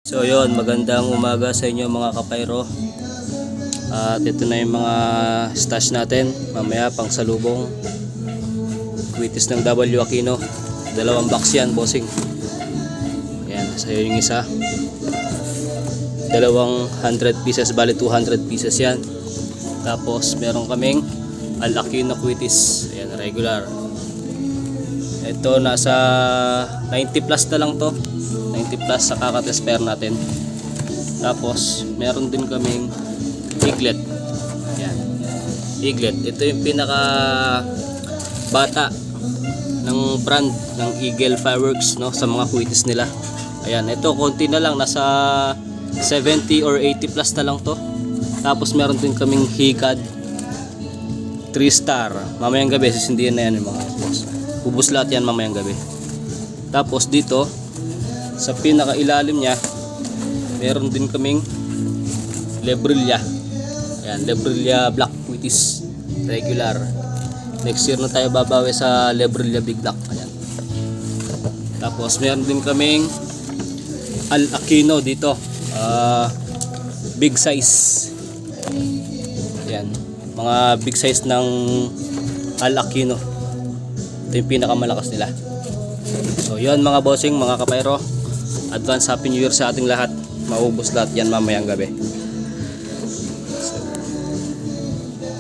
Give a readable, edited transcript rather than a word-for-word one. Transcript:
So yun, magandang umaga sa inyo mga kapayro. At ito na yung mga stash natin. Mamaya pang salubong. Kwitis ng W Aquino. 2 box yan, bossing. Ayan, sa'yo yung isa. 200 pieces, bali 200 pieces yan. Tapos meron kaming Al Aquino Kwitis. Ayan, regular. Ito nasa 90 plus na lang to. 90 plus sa kakatesper natin. Tapos meron din kaming Eaglet. Yan. Eaglet. Ito yung pinaka bata ng brand ng Eagle Fireworks, no, sa mga kwitis nila. Ayan, ito konti na lang, nasa 70 or 80 plus na lang to. Tapos meron din kaming Hikad 3 star. Mamayang gabi sisindihan na yan yung mga boss. Ubus lahat yan mamayang gabi. Tapos dito sa pinaka ilalim niya meron din kaming Lebrilla. Ayan, Lebrilla Black Kwitis regular. Next year na tayo babawi sa Lebrilla Big Black. Ayan. Tapos meron din kaming Al Aquino dito, big size. Ayan, mga big size ng Al Aquino. Ito yung pinakamalakas nila. So yun mga bossing, mga kapayro, advance happy new year sa ating lahat. Maubos lahat yan mamayang gabi.